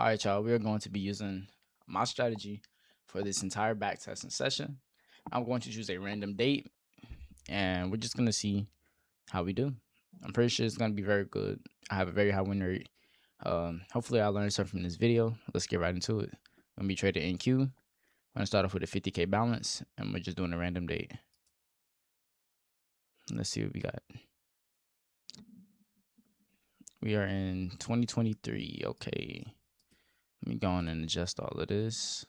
All right, y'all, we are going to be using my strategy for this entire backtesting session. I'm going to choose a random date and we're just going to see how we do. I'm pretty sure it's going to be very good. I have a very high win rate. Hopefully, I learned something from this video. Let's get right into it. I'm going to be trading in Q. I'm going to start off with a 50K balance and we're just doing a random date. Let's see what we got. We are in 2023. Okay. Let me go on and adjust all of this.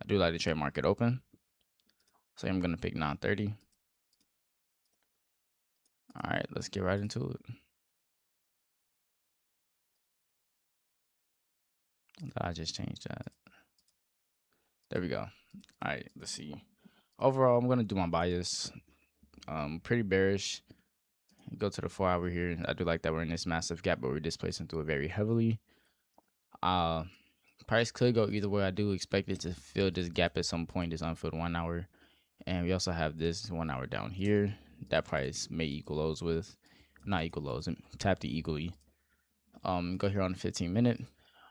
I do like to trade market open. So I'm going to pick 930. All right, let's get right into it. I just changed that. There we go. All right, let's see. Overall, I'm going to do my bias. Pretty bearish. Go to the 4 hour here. I do like that we're in this massive gap, but we're displacing through it very heavily. Price could go either way. I do expect it to fill this gap at some point, this unfilled 1 hour. And we also have this 1 hour down here. That price may equal lows with, not equal lows, tap the equally. Go here on the 15-minute.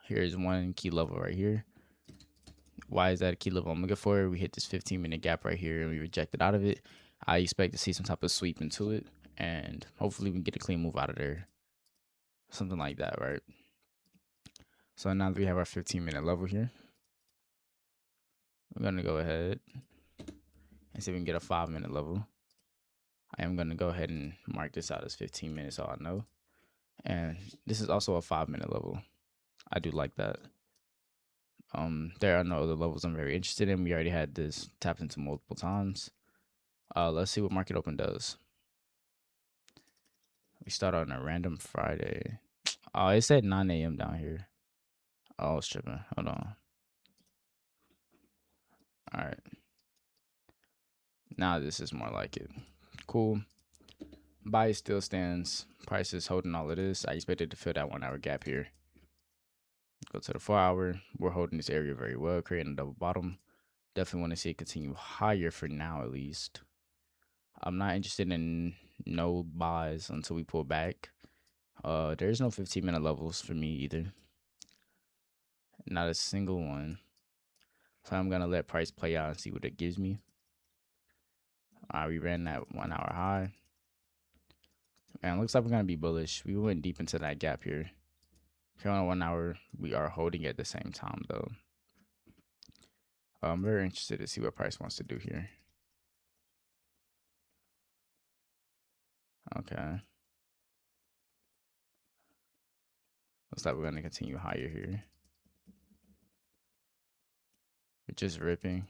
Here's one key level right here. Why is that a key level I'm looking for? We hit this 15-minute gap right here and we rejected out of it. I expect to see some type of sweep into it, and hopefully we can get a clean move out of there. Something like that, right? So now that we have our 15-minute level here, we're going to go ahead and see if we can get a 5-minute level. I am going to go ahead and mark this out as 15 minutes, so I know. And this is also a 5-minute level. I do like that. There are no other levels I'm very interested in. We already had this tapped into multiple times. Let's see what market open does. We start on a random Friday. Oh, it said 9 a.m. down here. Oh, it's tripping. Hold on. All right. Now this is more like it. Cool. Buy still stands. Price is holding all of this. I expected to fill that 1 hour gap here. Go to the 4 hour. We're holding this area very well, creating a double bottom. Definitely want to see it continue higher for now, at least. I'm not interested in no buys until we pull back. There's no 15-minute levels for me either. Not a single one. So I'm gonna let price play out and see what it gives me. We ran that 1 hour high. And looks like we're gonna be bullish. We went deep into that gap here. Here on 1 hour, we are holding at the same time though. I'm very interested to see what price wants to do here. Okay. Looks like we're gonna continue higher here. We're just ripping.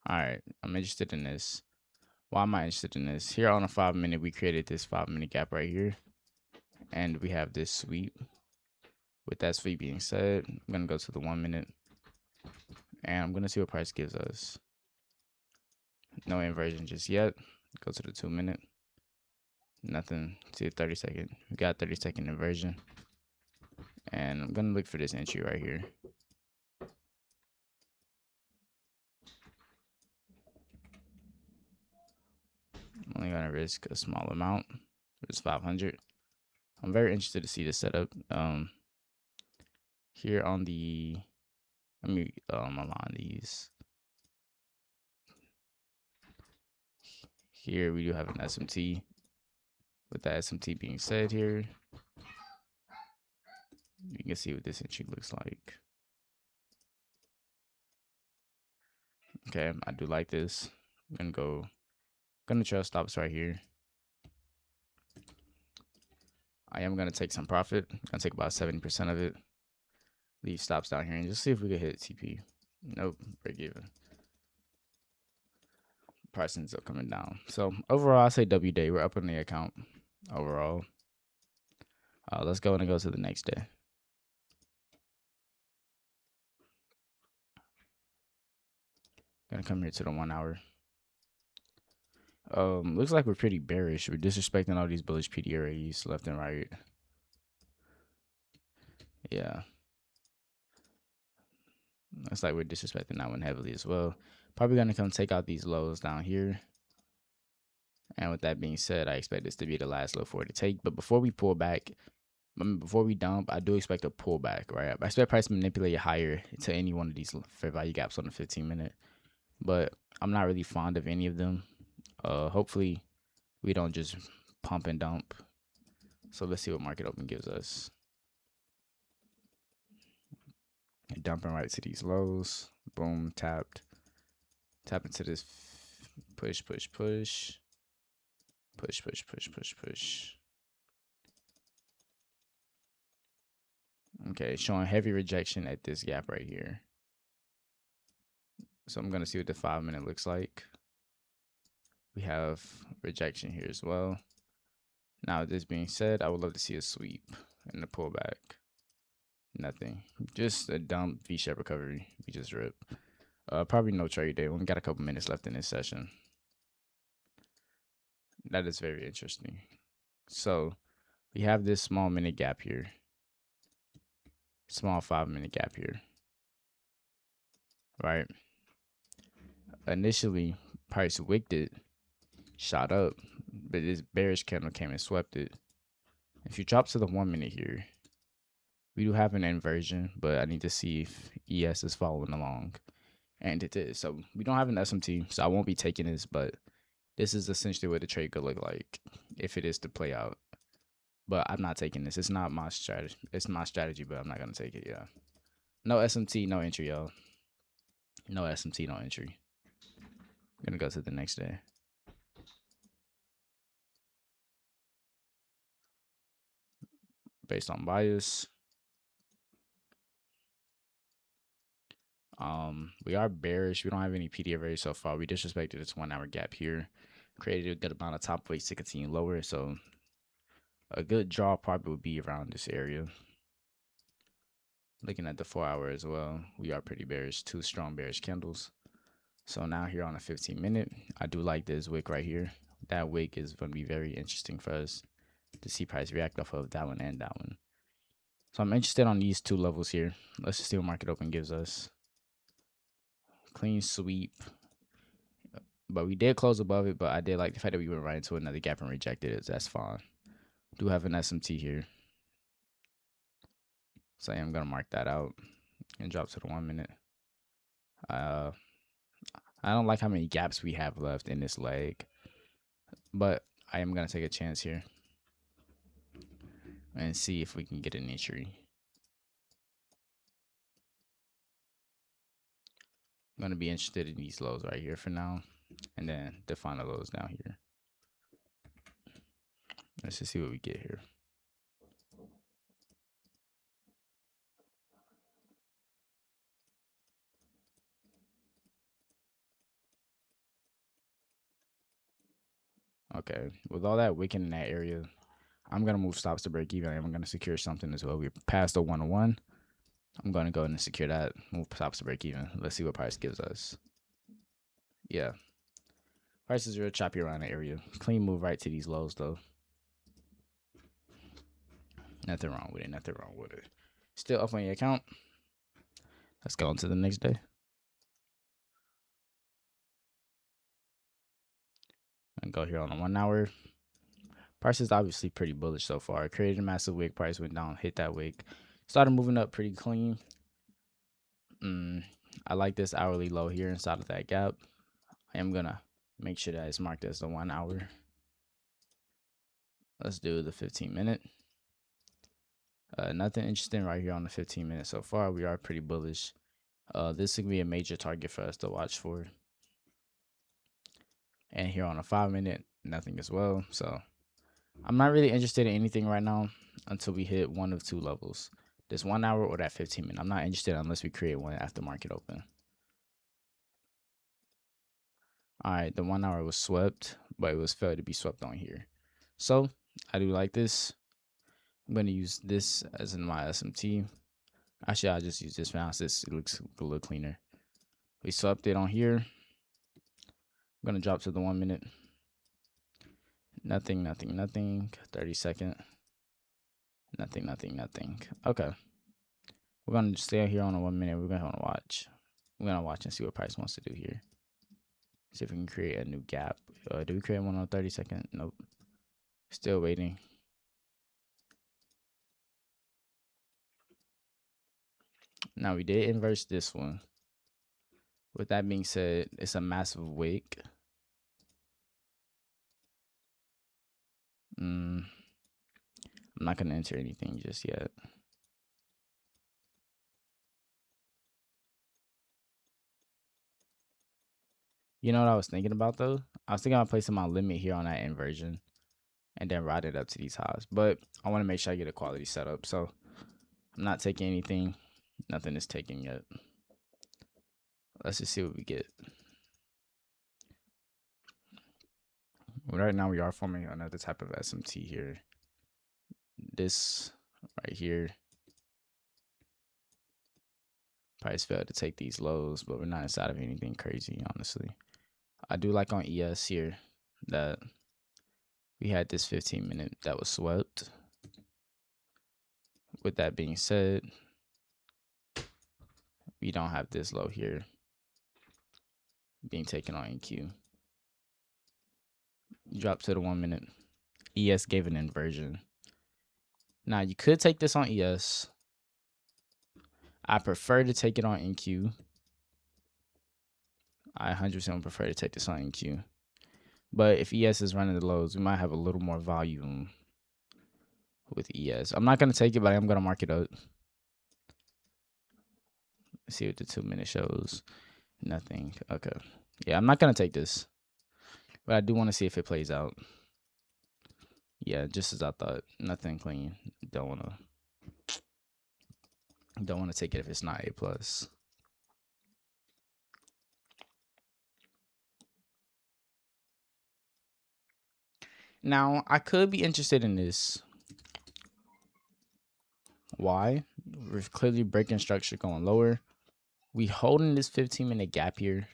All right, I'm interested in this. Why am I interested in this? Here on a 5-minute, we created this 5-minute gap right here. And we have this sweep. With that sweep being said, I'm going to go to the 1 minute. And I'm going to see what price gives us. No inversion just yet. Go to the 2 minute. Nothing. See the 30-second. We got 30-second inversion. And I'm going to look for this entry right here. I'm only going to risk a small amount. It's 500. I'm very interested to see this setup. Here on the, let me align these. Here we do have an SMT. With that SMT being said here, you can see what this entry looks like. Okay, I do like this. I'm gonna trust stops right here. I am gonna take some profit. I'm gonna take about 70% of it. Leave stops down here and just see if we can hit TP. Nope, break even. Price ends up coming down. So overall, I say W day. We're up on the account overall. Let's go and go to the next day. Gonna come here to the 1 hour. Looks like we're pretty bearish. We're disrespecting all these bullish PDRAs left and right. Yeah. Looks like we're disrespecting that one heavily as well. Probably gonna come take out these lows down here. And with that being said, I expect this to be the last low for it to take. But before we pull back, before we dump, I do expect a pullback, right? I expect price to manipulate higher to any one of these fair value gaps on the 15-minute. But I'm not really fond of any of them. Hopefully we don't just pump and dump. So let's see what market open gives us. Dumping right to these lows. Boom, tapped. Tap into this push, push, push. Push, push, push, push, push. Okay, showing heavy rejection at this gap right here. So I'm going to see what the 5-minute looks like. We have rejection here as well. Now, with this being said, I would love to see a sweep and a pullback. Nothing. Just a dump V-shape recovery. We just rip. Probably no trade day. We only got a couple minutes left in this session. That is very interesting. So we have this small minute gap here. Small 5-minute gap here. Right? Initially, price wicked it, shot up, but this bearish candle came and swept it. If you drop to the 1-minute here, we do have an inversion, but I need to see if ES is following along. And it is. So we don't have an SMT, so I won't be taking this, but this is essentially what the trade could look like if it is to play out. But I'm not taking this. It's not my strategy. It's my strategy, but I'm not going to take it, yeah. No SMT, no entry, y'all. No SMT, no entry. I'm going to go to the next day. Based on bias. We are bearish. We don't have any PD arrays so far. We disrespected this 1-hour gap here. Created a good amount of top weights to continue lower. So a good draw probably would be around this area. Looking at the 4-hour as well, we are pretty bearish. 2 strong bearish candles. So now here on the 15-minute, I do like this wick right here. That wick is going to be very interesting for us to see price react off of that one and that one. So I'm interested on these 2 levels here. Let's just see what market open gives us. Clean sweep. But we did close above it, but I did like the fact that we went right into another gap and rejected it. That's fine. Do have an SMT here. So I am going to mark that out and drop to the 1-minute. I don't like how many gaps we have left in this leg, but I am going to take a chance here and see if we can get an entry. I'm going to be interested in these lows right here for now, and then define the lows down here. Let's just see what we get here. Okay, with all that wick in that area, I'm going to move stops to break even. I'm going to secure something as well. We're past the 1-1. I'm going to go ahead and secure that. Move stops to break even. Let's see what price gives us. Yeah. Price is real choppy around the area. Clean move right to these lows, though. Nothing wrong with it. Nothing wrong with it. Still up on your account. Let's go on to the next day. And go here on the 1-hour. Price is obviously pretty bullish so far. Created a massive wick. Price went down, hit that wick. Started moving up pretty clean. I like this hourly low here inside of that gap. I am going to make sure that it's marked as the 1-hour. Let's do the 15-minute. Nothing interesting right here on the 15-minute so far. We are pretty bullish. This could be a major target for us to watch for. And here on a 5-minute, nothing as well. So I'm not really interested in anything right now until we hit one of 2 levels. This 1-hour or that 15-minute. I'm not interested unless we create one after market open. All right, the 1-hour was swept, but it was failed to be swept on here. So I do like this. I'm going to use this as in my SMT. Actually, I'll just use this for now since it looks a little cleaner. We swept it on here. I'm going to drop to the 1-minute. Nothing, nothing, nothing. 30-second. Nothing, nothing, nothing. Okay. We're going to stay here on a 1-minute. We're going to watch. We're going to watch and see what price wants to do here. See if we can create a new gap. Do we create one on 32nd? Nope. Still waiting. Now we did inverse this one. With that being said, it's a massive wick. I'm not gonna enter anything just yet. You know what I was thinking about though? I was thinking about placing my limit here on that inversion and then ride it up to these highs. But I want to make sure I get a quality setup. So I'm not taking anything. Nothing is taken yet. Let's just see what we get. Right now we are forming another type of SMT here. This right here. Price failed to take these lows, but we're not inside of anything crazy, honestly. I do like on ES here that we had this 15-minute that was swept. With that being said, we don't have this low here being taken on NQ. Drop to the 1 minute. ES gave an inversion. Now you could take this on ES. I prefer to take it on NQ. I 100% prefer to take this on NQ. But if ES is running the lows, we might have a little more volume with ES. I'm not going to take it, but I'm going to mark it up. Let's see what the 2 minute shows. Nothing. Okay. Yeah, I'm not going to take this. But I do want to see if it plays out. Yeah, just as I thought. Nothing clean. Don't want to take it if it's not A+. Now, I could be interested in this. Why? We're clearly breaking structure going lower. We holding this 15-minute gap here.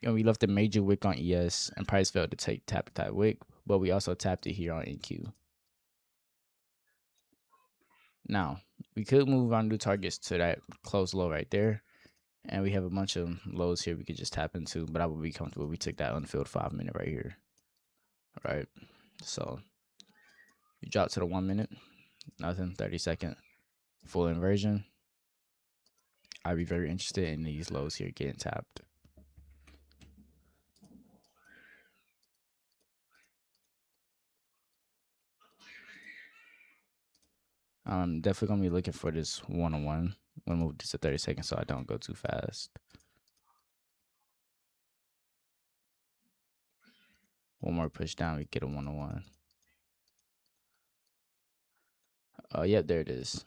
And we left a major wick on ES and price failed to tap that wick, but we also tapped it here on NQ. Now, we could move our new targets to that close low right there. And we have a bunch of lows here we could just tap into, but I would be comfortable if we took that unfilled 5 minute right here. All right. So you drop to the 1 minute, nothing, 30-second, full inversion. I'd be very interested in these lows here getting tapped. I'm definitely gonna be looking for this 1-on-1. I'm gonna move this to 30 seconds so I don't go too fast. One more push down, we get a 1-on-1. Yep, there it is.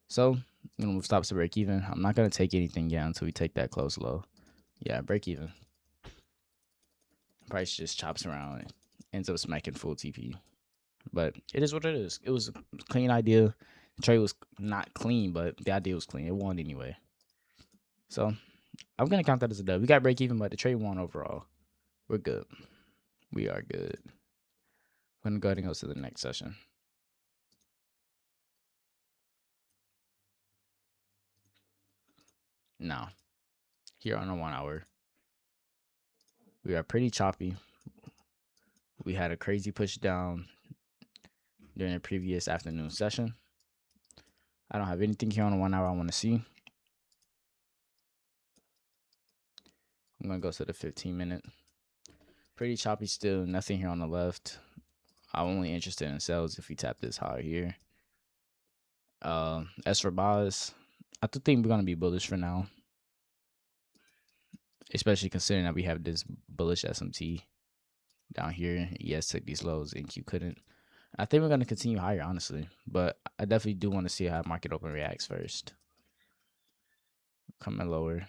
So I'm gonna move stops to break even. I'm not gonna take anything yet until we take that close low. Yeah, break even. Price just chops around and ends up smacking full TP. But it is what it is. It was a clean idea. The trade was not clean, but the idea was clean. It won anyway. So I'm gonna count that as a dub. We got break even, but the trade won overall. We're good. We are good. I'm gonna go ahead and go to the next session. Now, here on a 1 hour, we are pretty choppy. We had a crazy push down during the previous afternoon session. I don't have anything here on a 1 hour I want to see. I'm gonna go to the 15-minute. Pretty choppy still. Nothing here on the left. I'm only interested in sales if we tap this high here. As for buys, I do think we're gonna be bullish for now, especially considering that we have this bullish SMT down here. ES took these lows, NQ couldn't. I think we're gonna continue higher, honestly, but I definitely do want to see how market open reacts first. Coming lower,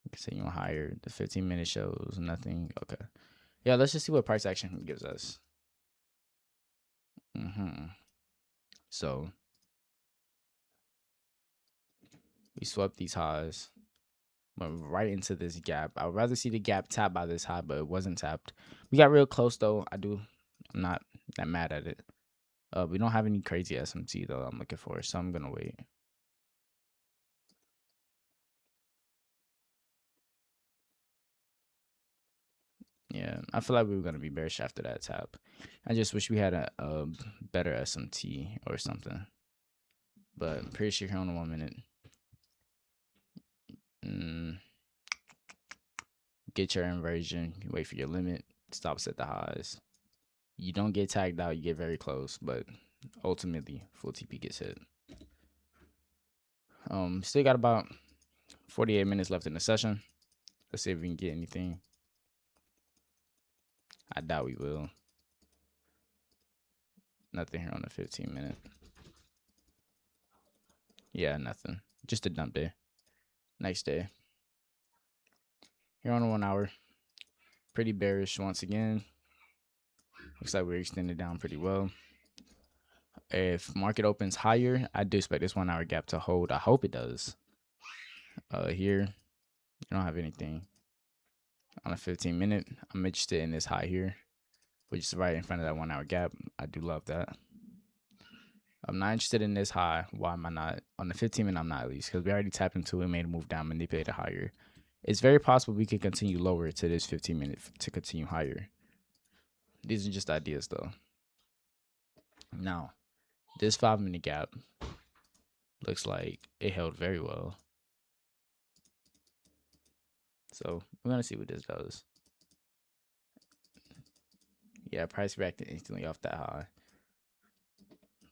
continue higher. The 15-minute shows nothing. Okay, yeah, let's just see what price action gives us. So we swept these highs, went right into this gap. I would rather see the gap tapped by this high, but it wasn't tapped. We got real close though. I'm not that mad at it. We don't have any crazy SMT though I'm looking for, so I'm gonna wait. Yeah, I feel like we were gonna be bearish after that tap. I just wish we had a better SMT or something. But I'm pretty sure here on the 1 minute. Mm, get your inversion. Wait for your limit. Stops at the highs. You don't get tagged out. You get very close, but ultimately full TP gets hit. Still got about 48 minutes left in the session. Let's see if we can get anything. I doubt we will. Nothing here on the 15 minute. Yeah, nothing. Just a dump day. Next day. Here on the 1 hour. Pretty bearish once again. Looks like we're extended down pretty well. If market opens higher, I do expect this 1 hour gap to hold. I hope it does. Here, you don't have anything. On a 15 minute, I'm interested in this high here, which is right in front of that 1 hour gap. I do love that. I'm not interested in this high. Why am I not? On the 15 minute, I'm not at least, because we already tapped into it, made a move down, manipulated higher. It's very possible we could continue lower to this 15 minute to continue higher. These are just ideas though. Now, this 5 minute gap looks like it held very well. So we're gonna see what this does. Yeah, price reacted instantly off that high.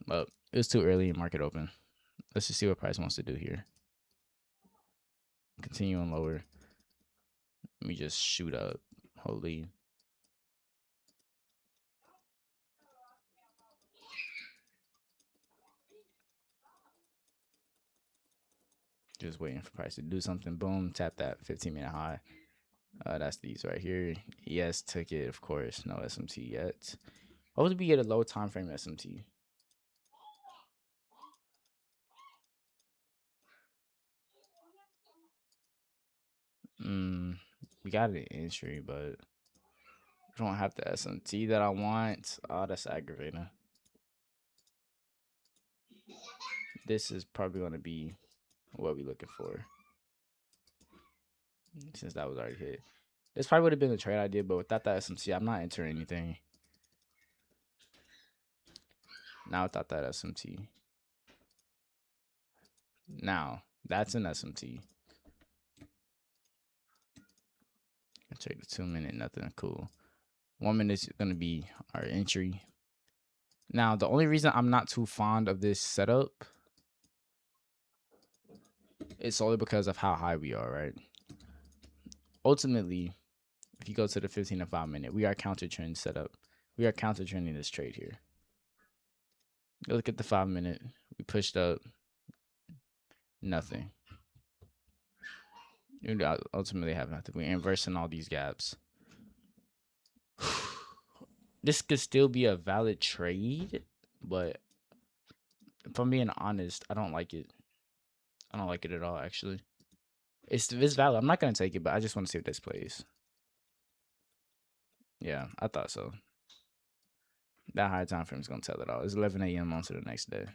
But it was too early in market open. Let's just see what price wants to do here. Continuing lower. Let me just shoot up. Holy. Just waiting for price to do something. Boom. Tap that 15 minute high. That's these right here. Yes, took it, of course. No SMT yet. What would we get a low time frame SMT? We got an entry, but we don't have the SMT that I want. Oh, that's aggravating. This is probably going to be what we're looking for. Since that was already hit. This probably would have been a trade idea, but without that SMT, I'm not entering anything. Now without that SMT. Now, that's an SMT. I check the 2 minute, nothing cool. 1 minute is going to be our entry. Now, the only reason I'm not too fond of this setup is solely because of how high we are, right? Ultimately, if you go to the 15 and 5 minute, we are counter trend setup. We are counter trending this trade here. Look at the 5 minute. We pushed up. Nothing. We ultimately have nothing. We're inversing all these gaps. This could still be a valid trade, but if I'm being honest, I don't like it. I don't like it at all, actually. It's valid. I'm not gonna take it, but I just want to see if this plays. Yeah, I thought so. That high time frame is gonna tell it all. It's 11 a.m. on to the next day.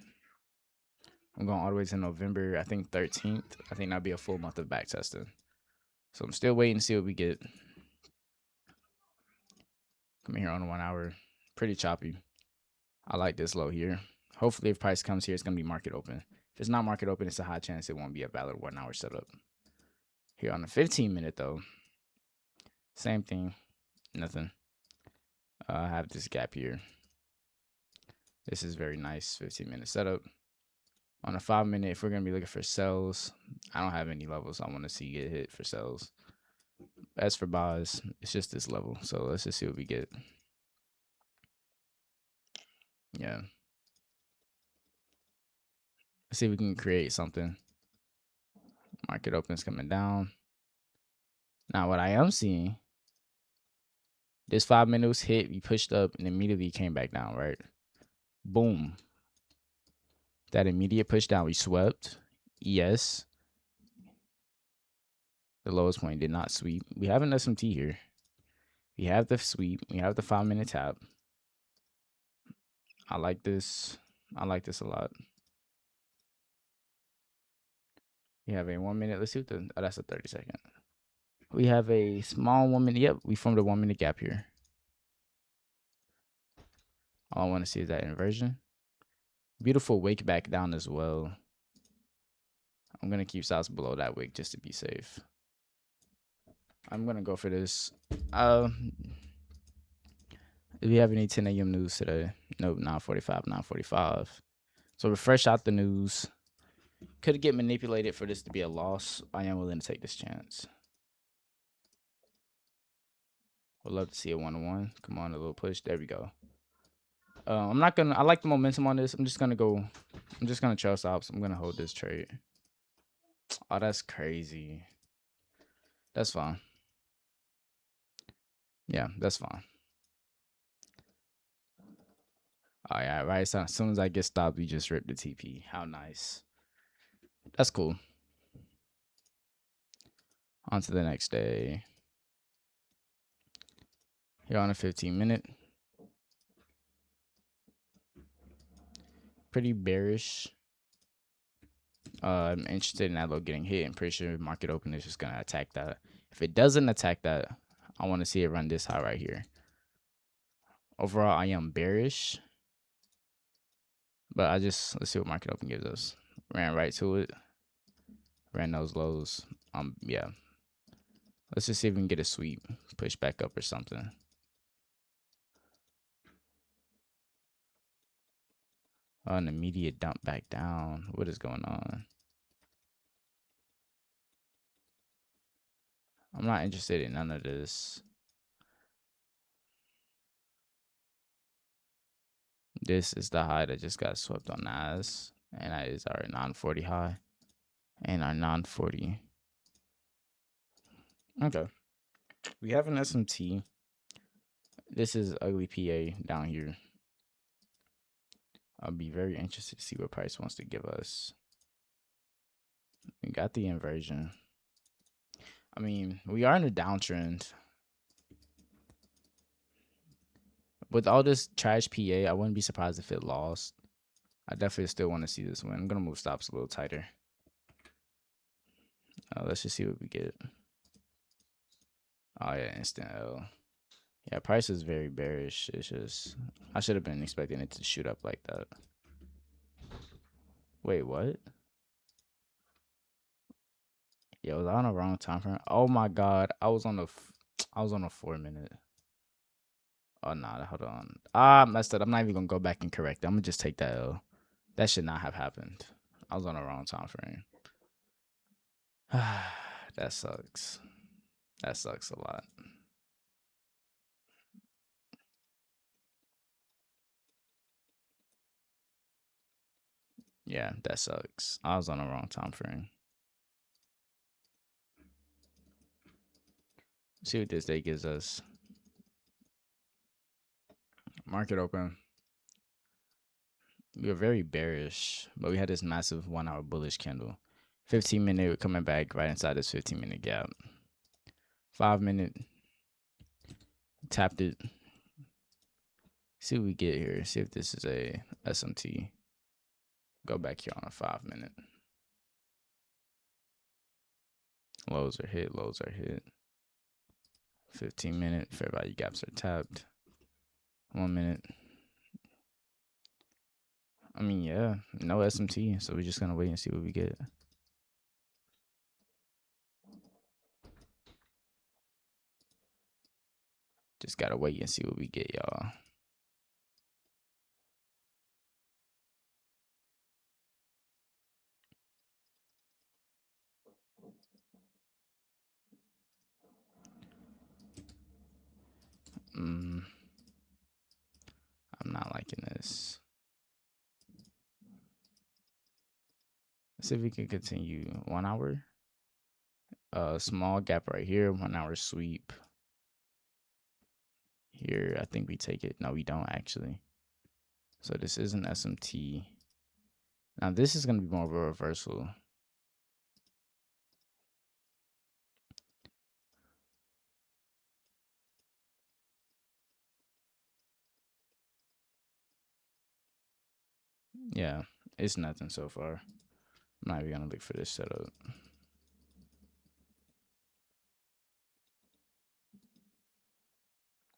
I'm going all the way to November, I think 13th. I think that'll be a full month of back testing. So I'm still waiting to see what we get. Come here on 1 hour. Pretty choppy. I like this low here. Hopefully, if price comes here, it's gonna be market open. If it's not market open, it's a high chance it won't be a valid 1 hour setup. Here on the 15 minute though, same thing. Nothing. I have this gap here. This is very nice 15 minute setup. On a 5 minute, if we're gonna be looking for sells, I don't have any levels I want to see get hit for sells. As for buys, it's just this level. So let's just see what we get. Yeah. Let's see if we can create something. Market opens coming down. Now what I am seeing, this 5 minutes hit, we pushed up and immediately came back down, right? Boom. That immediate push down, we swept. Yes. The lowest point did not sweep. We have an SMT here. We have the sweep. We have the 5 minute tap. I like this. I like this a lot. We have a 1 minute. Let's see what the. Oh, that's a 30 second. We have a small 1 minute. Yep, we formed a 1 minute gap here. All I want to see is that inversion. Beautiful wick back down as well. I'm going to keep stops below that wick just to be safe. I'm going to go for this. Do we have any 10 a.m. news today? Nope, 9:45, 9:45. So refresh out the news. Could it get manipulated for this to be a loss? I am willing to take this chance. Would love to see a 1-1. Come on, a little push. There we go. I'm not gonna. I like the momentum on this. I'm just gonna go. I'm just gonna trail stops. I'm gonna hold this trade. Oh, that's crazy. That's fine. Yeah, that's fine. Oh yeah, right. So as soon as I get stopped, we just rip the TP. How nice. That's cool. On to the next day. Here on a 15-minute. Pretty bearish. I'm interested in that low getting hit. I'm pretty sure market open is just gonna attack that. If it doesn't attack that, I want to see it run this high right here. Overall, I am bearish, but let's see what market open gives us. Ran right to it. Ran those lows. Yeah. Let's just see if we can get a sweep, push back up or something. An immediate dump back down. What is going on? I'm not interested in none of this. This is the high that just got swept on NAS, and that is our 940 high and our 940. Okay. We have an SMT. This is ugly PA down here. I'll be very interested to see what price wants to give us. We got the inversion. I mean, we are in a downtrend. With all this trash PA, I wouldn't be surprised if it lost. I definitely still want to see this win. I'm going to move stops a little tighter. Let's just see what we get. Oh, yeah, instant L. Yeah, price is very bearish. It's just, I should have been expecting it to shoot up like that. Wait, what? Yeah, was I on the wrong time frame? Oh my god, I was on a 4 minute. Oh nah, hold on. I messed up. I'm not even gonna go back and correct it. I'm gonna just take that L. That should not have happened. I was on the wrong time frame. That sucks. That sucks a lot. Yeah, that sucks. I was on the wrong time frame. See what this day gives us. Market open. We were very bearish, but we had this massive 1 hour bullish candle. 15-minute coming back right inside this 15-minute gap. 5-minute tapped it. See what we get here. See if this is a SMT. Go back here on a 5-minute. Lows are hit. Lows are hit. 15-minute fair value gaps are tapped. 1 minute. I mean, yeah, no SMT, so we're just gonna wait and see what we get. Just gotta wait and see what we get, y'all. I'm not liking this. Let's see if we can continue 1 hour. Small gap right here, 1 hour sweep. Here, I think we take it. No, we don't actually. So this is an SMT. Now this is gonna be more of a reversal. Yeah, it's nothing so far. I'm not even gonna look for this setup.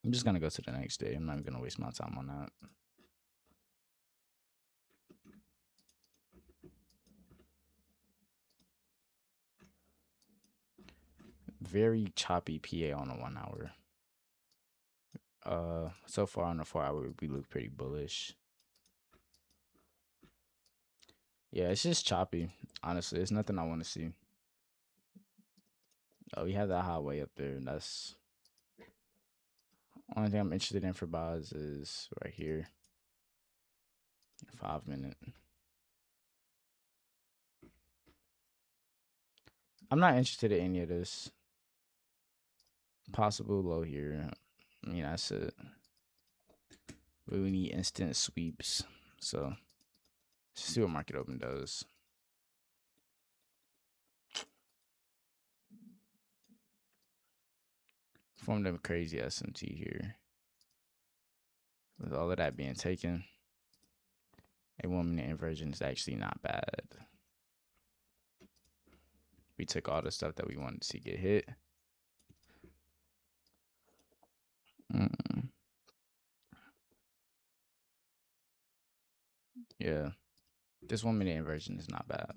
I'm just gonna go to the next day. I'm not even gonna waste my time on that. Very choppy PA on a 1 hour. So far on the 4 hour, we look pretty bullish. Yeah, it's just choppy. Honestly, it's nothing I want to see. Oh, we have that highway up there, and that's only thing I'm interested in for buys is right here. 5 minute. I'm not interested in any of this. Possible low here. I mean, that's it. We need instant sweeps. So let's see what market open does. Formed a crazy SMT here. With all of that being taken, a 1 minute inversion is actually not bad. We took all the stuff that we wanted to see get hit. Yeah, this 1 minute inversion is not bad.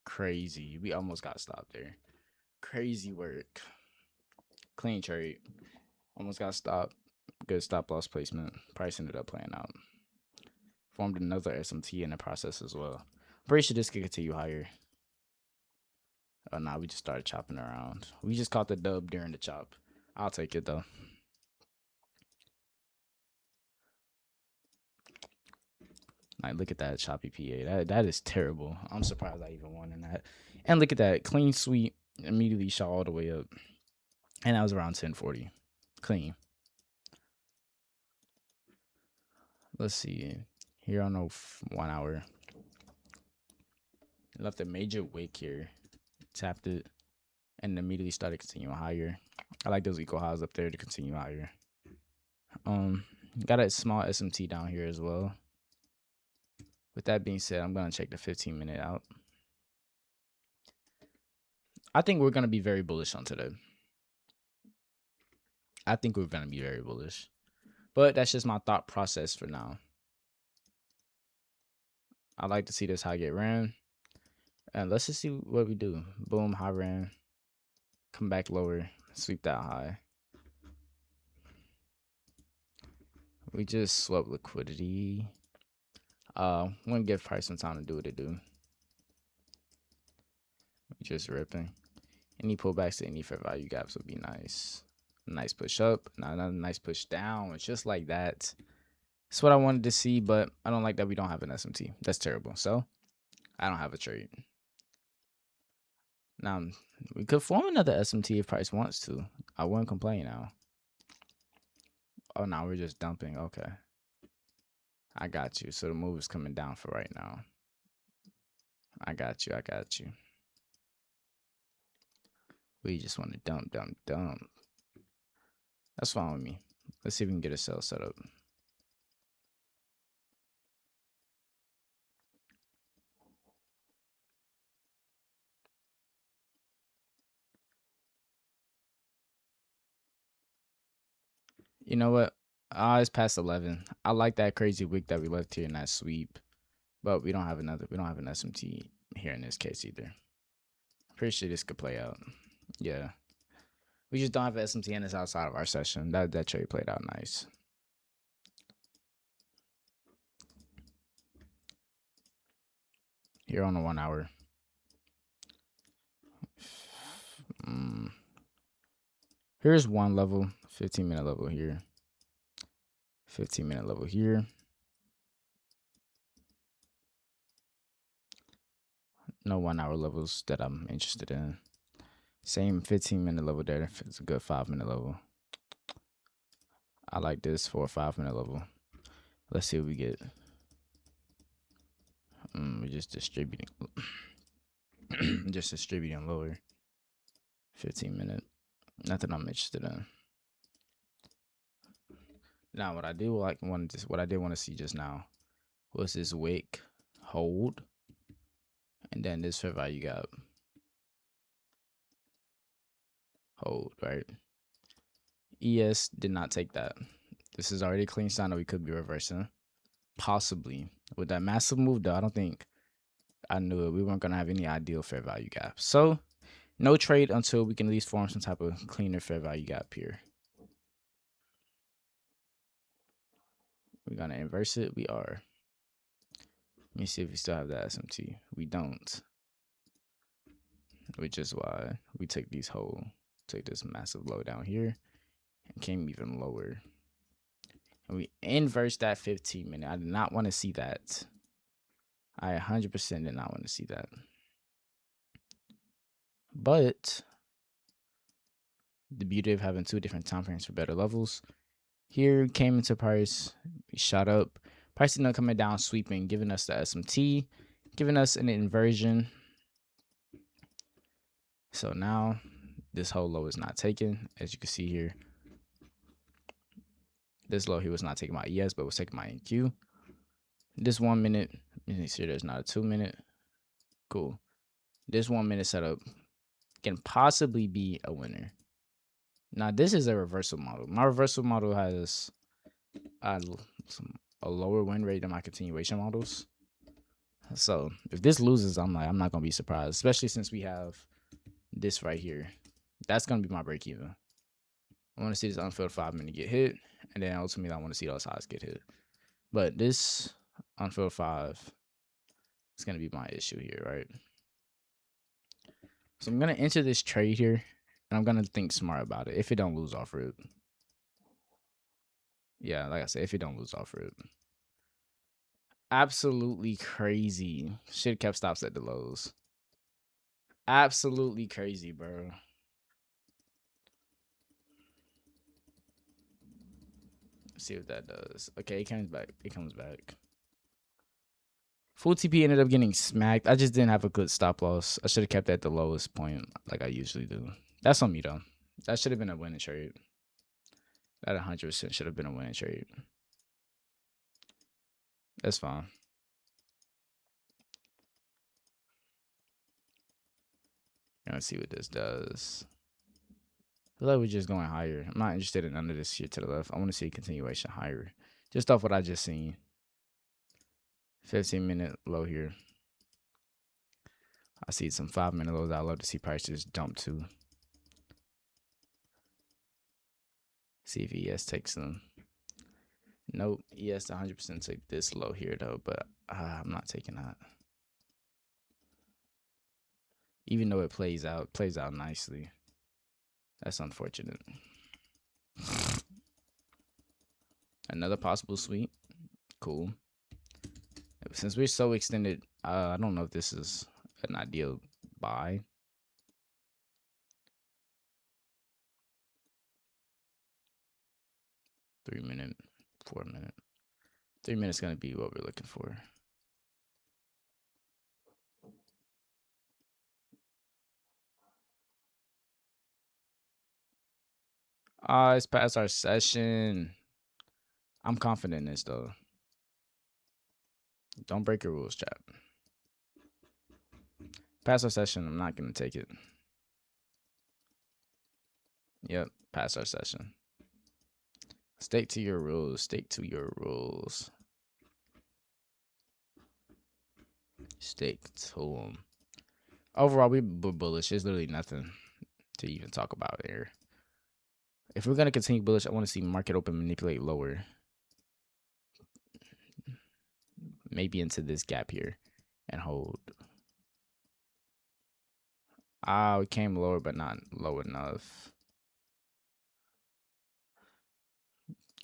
Crazy. We almost got stopped there. Crazy work. Clean trade. Almost got stopped. Good stop loss placement. Price ended up playing out. Formed another SMT in the process as well. Pretty sure this could continue higher. Oh, nah, we just started chopping around. We just caught the dub during the chop. I'll take it, though. Like, look at that choppy PA. That is terrible. I'm surprised I even won in that. And look at that. Clean sweep. Immediately shot all the way up. And that was around 1040. Clean. Let's see. Here on the 1 hour. Left a major wick here. Tapped it. And immediately started continuing higher. I like those equal highs up there to continue higher. Got a small SMT down here as well. With that being said, I'm gonna check the 15 minute out. I think we're gonna be very bullish on today. I think we're gonna be very bullish. But that's just my thought process for now. I like to see this high get ran. And let's just see what we do. Boom, high ran. Come back lower. Sweep that high. We just swept liquidity. I'm gonna give price some time to do what it do. Just ripping. Any pullbacks to any fair value gaps would be nice. Nice push up. Now another nice push down. It's just like that. That's what I wanted to see, but I don't like that we don't have an SMT. That's terrible. So I don't have a trade. Now we could form another SMT if price wants to. I wouldn't complain now. Oh, now we're just dumping. Okay. I got you. So the move is coming down for right now. I got you. I got you. We just want to dump, dump, dump. That's fine with me. Let's see if we can get a sell set up. You know what? It's past 11. I like that crazy wick that we left here in that sweep, but we don't have another. We don't have an SMT here in this case either. Pretty sure this could play out. Yeah, we just don't have an SMT and it's outside of our session. That trade played out nice. Here on the 1 hour. Here's one level, 15-minute level here. 15-minute level here. No 1 hour levels that I'm interested in. Same 15-minute level there. It's a good 5-minute level. I like this for a 5-minute level. Let's see what we get. We're just distributing. Just distributing lower. 15-minute. Nothing I'm interested in. Now, what I did want to see just now was this wick hold, and then this fair value gap hold, right? ES did not take that. This is already a clean sign that we could be reversing. Possibly. With that massive move, though, I don't think I knew it. We weren't going to have any ideal fair value gap. So, no trade until we can at least form some type of cleaner fair value gap here. We're going to inverse it. We are. Let me see if we still have that SMT. We don't. Which is why we take take this massive low down here and came even lower. And we inverse that 15-minute. I did not want to see that. I 100% did not want to see that. But the beauty of having two different time frames for better levels. Here came into price, we shot up. Price ended up coming down, sweeping, giving us the SMT, giving us an inversion. So now this whole low is not taken, as you can see here. This low here was not taken by ES, but was taken by NQ. This 1 minute, you can see there's not a 2 minute. Cool. This 1 minute setup can possibly be a winner. Now, this is a reversal model. My reversal model has a lower win rate than my continuation models. So if this loses, I'm not gonna be surprised, especially since we have this right here. That's gonna be my break even. I want to see this unfilled 5-minute get hit, and then ultimately I want to see those highs get hit. But this unfilled 5 is gonna be my issue here, right? So I'm gonna enter this trade here, and I'm gonna think smart about it. If it don't lose off rip, yeah, like I said, if it don't lose off rip, absolutely crazy. Should kept stops at the lows. Absolutely crazy, bro. Let's see what that does. Okay, it comes back. It comes back. Full TP ended up getting smacked. I just didn't have a good stop loss. I should have kept it at the lowest point like I usually do. That's on me, though. That should have been a winning trade. That 100% should have been a winning trade. That's fine. Let's see what this does. I feel like we're just going higher. I'm not interested in none of this shit to the left. I want to see a continuation higher. Just off what I just seen. 15-minute low here. I see some 5-minute lows. I love to see prices dump to. See if ES takes them. Nope. ES 100% take this low here though, but I'm not taking that. Even though it plays out nicely. That's unfortunate. Another possible sweep. Cool. Since we're so extended, I don't know if this is an ideal buy. Three minute, 4 minute. 3 minutes gonna be what we're looking for. It's past our session. I'm confident in this though. Don't break your rules, chat. Past our session, I'm not gonna take it. Yep, past our session. Stick to your rules. Stick to your rules. Stick to them. Overall, we're bullish. There's literally nothing to even talk about here. If we're gonna continue bullish, I want to see market open manipulate lower. Maybe into this gap here and hold. It came lower, but not low enough.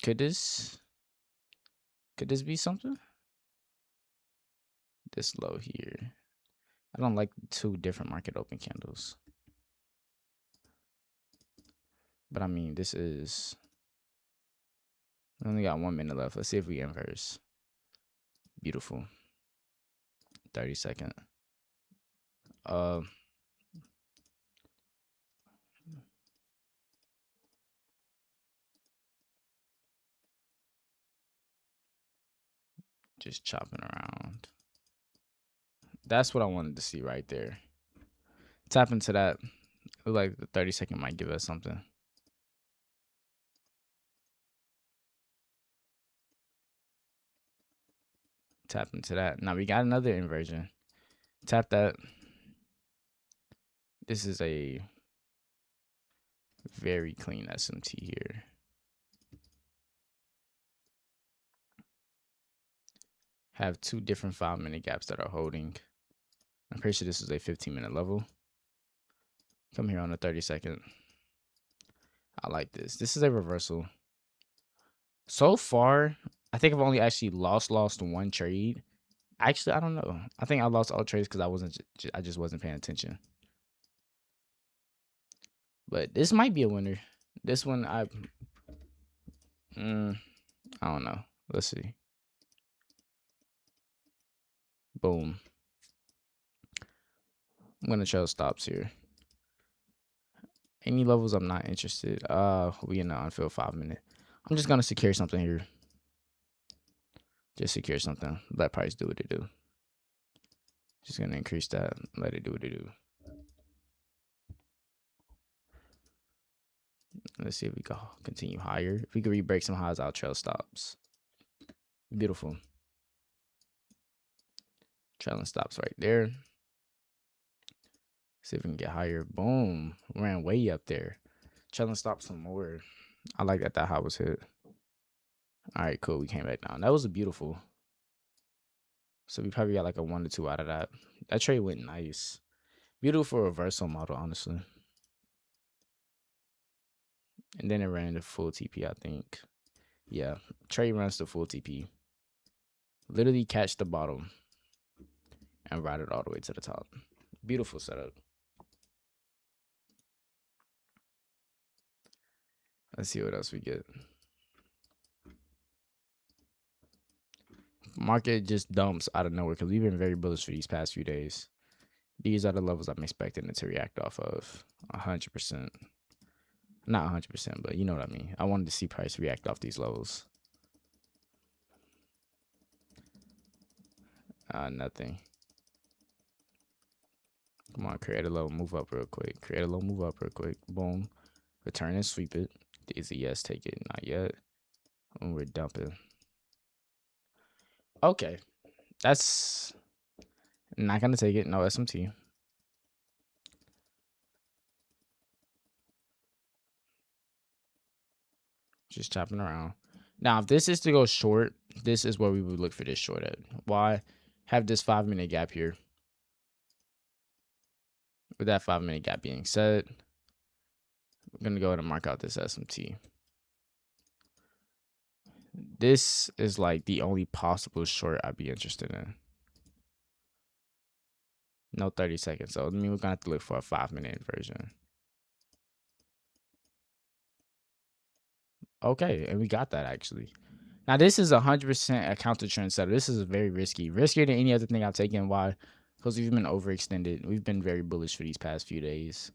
Could this be something? This low here. I don't like two different market open candles. But I mean, this is. We only got 1 minute left. Let's see if we inverse. Beautiful. 30-second. Just chopping around. That's what I wanted to see right there. Tap into that. Look like the 30-second might give us something. Tap into that. Now we got another inversion. Tap that. This is a very clean SMT here. Have two different 5-minute gaps that are holding. I'm pretty sure this is a 15-minute level. Come here on a 30-second. I like this. This is a reversal. So far, I think I've only actually lost one trade. Actually, I don't know. I think I lost all trades because I just wasn't paying attention. But this might be a winner. This one, I don't know. Let's see. Boom. I'm gonna trail stops here. Any levels I'm not interested. We in the unfilled 5-minute. I'm just gonna secure something here. Just secure something. Let price do what it do. Just gonna increase that. Let it do what it do. Let's see if we can continue higher. If we can re-break some highs, I'll trail stops. Beautiful. Trailing stops right there. See if we can get higher. Boom. Ran way up there. Trailing stops some more. I like that high was hit. All right, cool. We came back down. That was a beautiful. So we probably got like a 1 to 2 out of that. That trade went nice. Beautiful reversal model, honestly. And then it ran the full TP, I think. Yeah, trade runs the full TP. Literally catch the bottom and ride it all the way to the top. Beautiful setup. Let's see what else we get. Market just dumps out of nowhere because we've been very bullish for these past few days. These are the levels I'm expecting it to react off of. 100%. Not 100%, but you know what I mean. I wanted to see price react off these levels. Nothing. Come on, create a little move up real quick. Create a little move up real quick. Boom. Return and sweep it. Is a yes, take it. Not yet. When we're dumping. Okay. That's not going to take it. No SMT. Just chopping around. Now, if this is to go short, this is where we would look for this short at. Why? Have this 5-minute gap here. With that 5-minute gap being set, we're going to go ahead and mark out this SMT. This is like the only possible short I'd be interested in. No 30 seconds. So, I mean, we're going to have to look for a 5-minute inversion. Okay, and we got that actually. Now, this is 100% a counter trend setup. This is very risky. Riskier than any other thing I've taken. Why? Because we've been overextended. We've been very bullish for these past few days.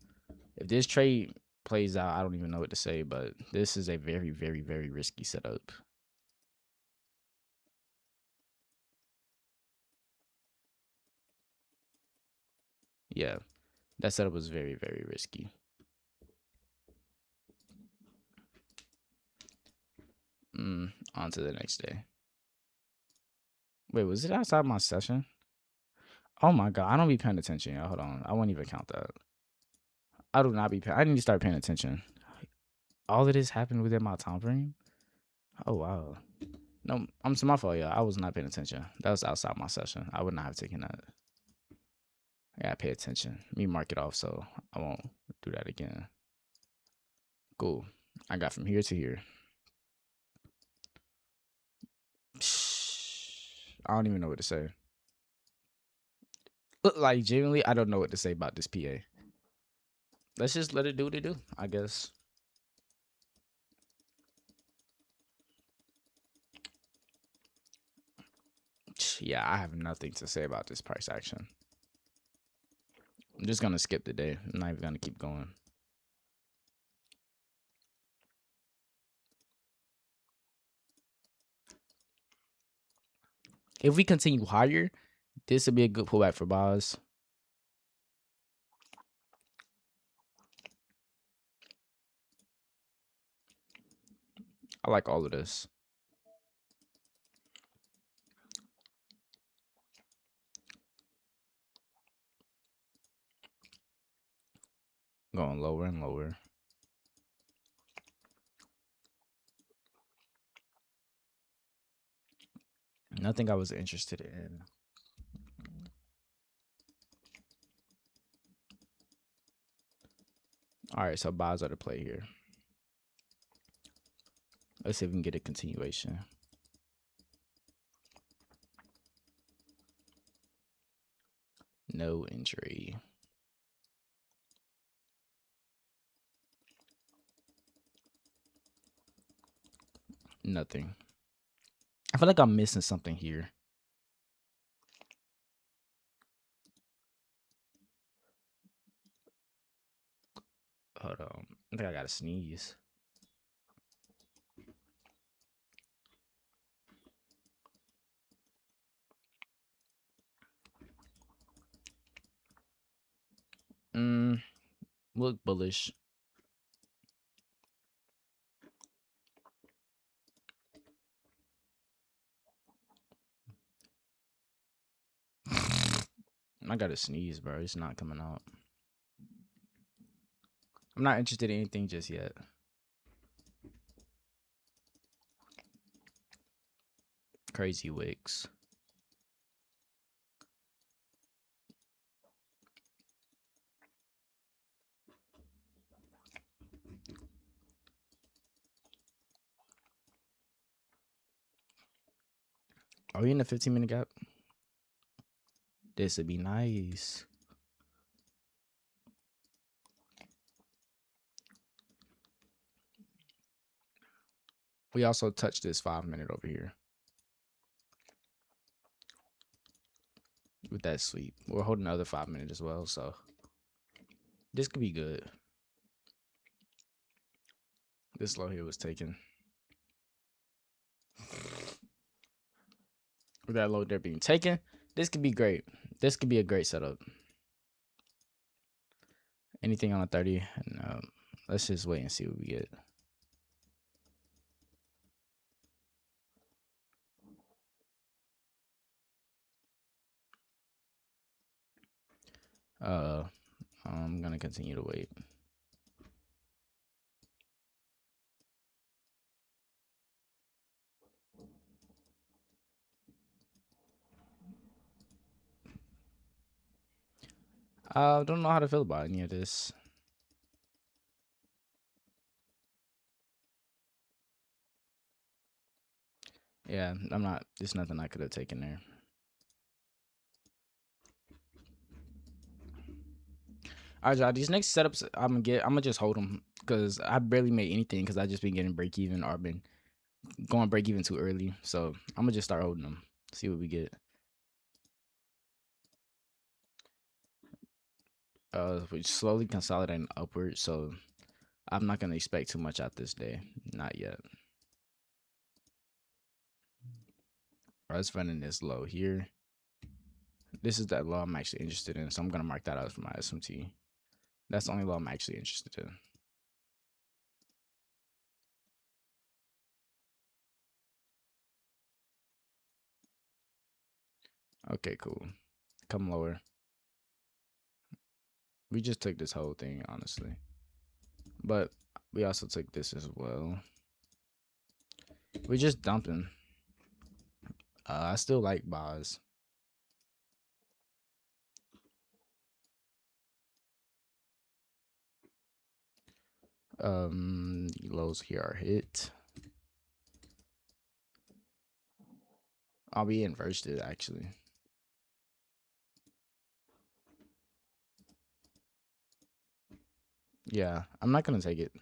If this trade plays out, I don't even know what to say, but this is a very, very, very risky setup. Yeah, that setup was very, very risky. On to the next day. Wait, was it outside my session? Oh my god, I don't be paying attention. Y'all. Hold on, I won't even count that. I do not be paying. I need to start paying attention. All of this happened within my time frame. Oh wow. No, I'm to my fault, yeah. I was not paying attention. That was outside my session. I would not have taken that. I gotta pay attention. Let me mark it off so I won't do that again. Cool. I got from here to here. I don't even know what to say. Like, genuinely, I don't know what to say about this PA. Let's just let it do what it do, I guess. Yeah, I have nothing to say about this price action. I'm just gonna skip the day. I'm not even gonna keep going. If we continue higher, this would be a good pullback for buys. I like all of this. Going lower and lower. Nothing I was interested in. All right, so buys are the play here. Let's see if we can get a continuation. No entry. Nothing. I feel like I'm missing something here. Hold on. I think I gotta sneeze. Look bullish. I gotta sneeze, bro. It's not coming out. I'm not interested in anything just yet. Crazy wicks. Are we in a 15-minute gap? This would be nice. We also touched this 5-minute over here. With that sweep. We're holding another 5-minute as well, so this could be good. This low here was taken. With that low there being taken, this could be great. This could be a great setup. Anything on a 30? No. Let's just wait and see what we get. I'm gonna continue to wait. I don't know how to feel about any of this. Yeah, I'm not. There's nothing I could have taken there. All right, y'all. These next setups, I'm gonna just hold them because I barely made anything because I just been getting break even or been going break even too early. So I'm gonna just start holding them. See what we get. We're slowly consolidating upward, so I'm not gonna expect too much out this day. Not yet. All right, let's run in this low here. This is that low I'm actually interested in, so I'm gonna mark that out for my SMT. That's the only low I'm actually interested in. Okay, cool. Come lower. We just took this whole thing, honestly. But we also took this as well. We're just dumping. I still like buys. Lows here are hit. I'll be inversed it actually. Yeah, I'm not gonna take it.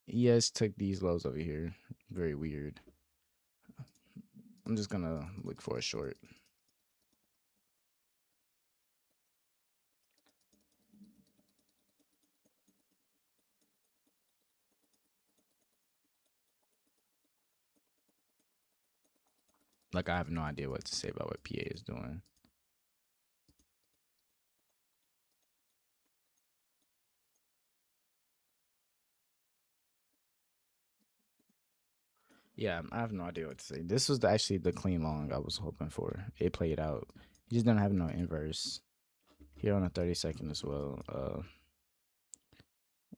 Yes, took these lows over here. Very weird. I'm just gonna look for a short. Like, I have no idea what to say about what PA is doing. Yeah, I have no idea what to say. This was actually the clean long I was hoping for. It played out. He just didn't have no inverse here on a 30-second as well.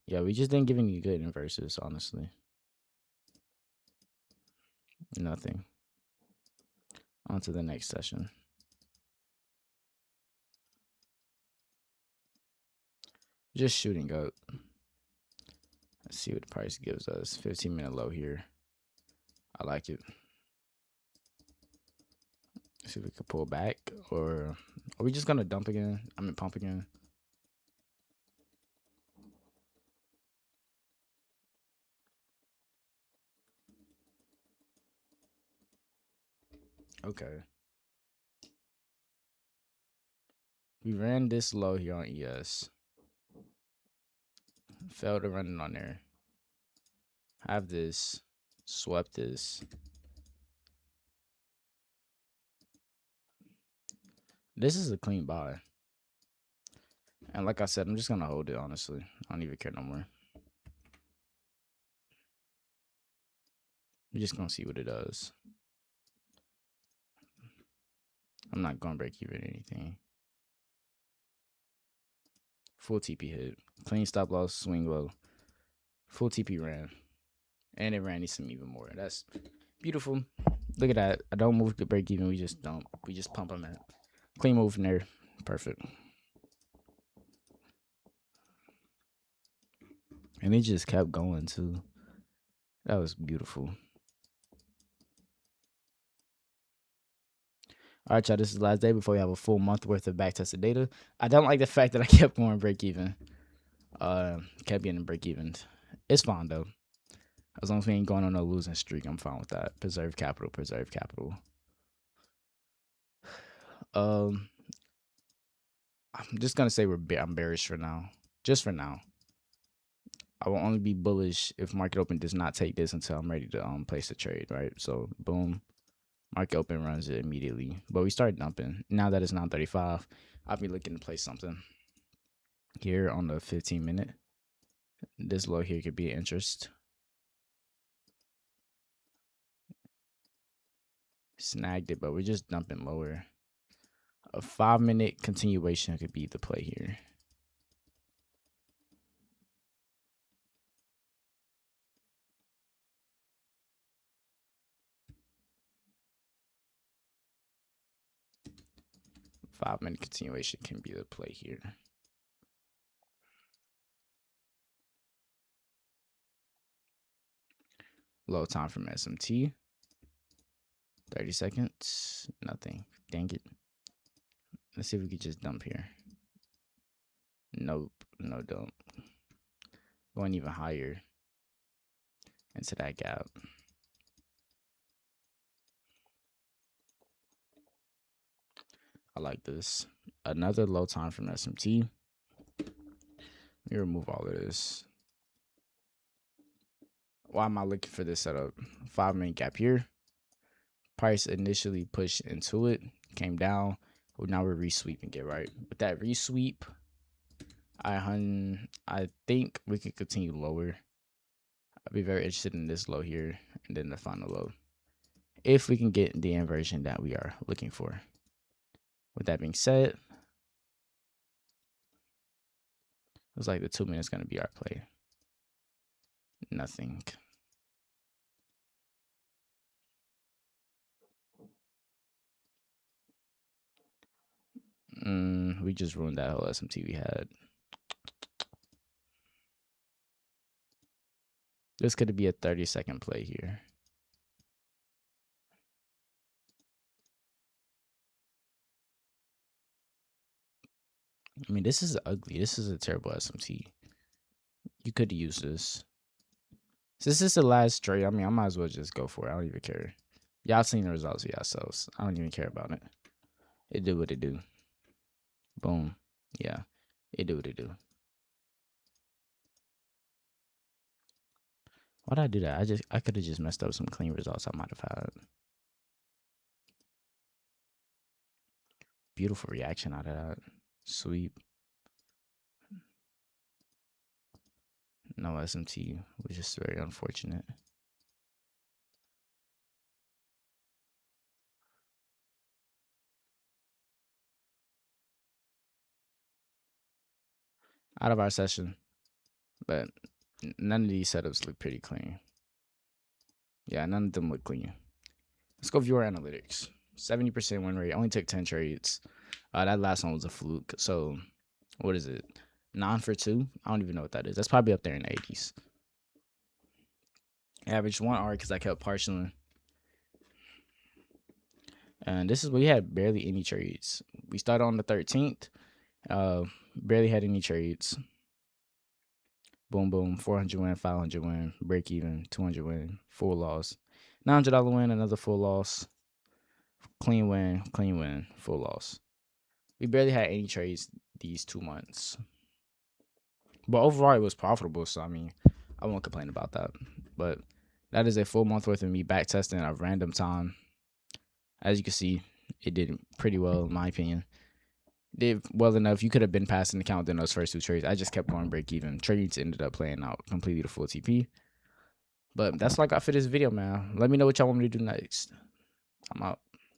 Yeah, we just didn't give any good inverses, honestly. Nothing. On to the next session. Just shooting up. Let's see what the price gives us. 15-minute low here. I like it. See if we could pull back, or are we just gonna dump again? I mean, pump again. Okay. We ran this low here on ES. Failed to run it on there. Have this. Swept this. This is a clean buy. And like I said, I'm just gonna hold it, honestly. I don't even care no more. We're just gonna see what it does. I'm not gonna break even anything. Full TP hit. Clean stop loss, swing low. Full TP ran. And it ran some even more. That's beautiful. Look at that. I don't move to break even. We just don't. We just pump them out. Clean move from there. Perfect. And it just kept going too. That was beautiful. All right, y'all. This is the last day before we have a full month worth of backtested data. I don't like the fact that I kept going break even. Kept getting break even. It's fine though. As long as we ain't going on no losing streak, I'm fine with that. Preserve capital. Preserve capital. Um, I'm just gonna say I'm bearish for now. Just for now. I will only be bullish if market open does not take this until I'm ready to place a trade, right? So boom, market open runs it immediately. But we start dumping. Now that it's 9:35, I'll be looking to place something here on the 15-minute. This low here could be interest. Snagged it, but we're just dumping lower. A 5-minute continuation could be the play here. Five-minute continuation can be the play here. Low time from SMT. 30 seconds. Nothing. Dang it. Let's see if we could just dump here. Nope. No dump. Going even higher into that gap. I like this. Another low time from SMT. Let me remove all of this. Why am I looking for this setup? 5-minute gap here. Price initially pushed into it, came down. Well, now we're resweeping it, right? With that resweep, I think we could continue lower. I'd be very interested in this low here and then the final low, if we can get the inversion that we are looking for. With that being said, looks like the 2 minutes going to be our play. Nothing. We just ruined that whole SMT we had. This could be a 30-second play here. I mean, this is ugly. This is a terrible SMT. You could use this. Since this is the last trade, I mean, I might as well just go for it. I don't even care. Y'all seen the results for yourselves. I don't even care about it. It do what it do. Boom. Yeah. It do what it do. Why'd I do that? I could have just messed up some clean results I might have had. beautiful reaction out of that sweep. No SMT, which is very unfortunate. Out of our session, but none of these setups look pretty clean. Yeah, none of them look clean. Let's go viewer analytics. 70% win rate. Only took 10 trades. That last one was a fluke. So, what is it? 9 for 2? I don't even know what that is. That's probably up there in the 80s. Averaged 1 R because I kept partialing. And this is we had barely any trades. We started on the 13th. Barely had any trades. Boom, boom. 400 win, 500 win, break even, 200 win, full loss. $900 win, another full loss. Clean win, full loss. We barely had any trades these 2 months. But overall, it was profitable. So, I mean, I won't complain about that. But that is a full month worth of me back testing at a random time. As you can see, it did pretty well, in my opinion. Did well enough. You could have been passing the count in those first 2 trades. I just kept going break even. Trades ended up playing out completely the full TP. But that's all I got for this video, man. Let me know what y'all want me to do next. I'm out.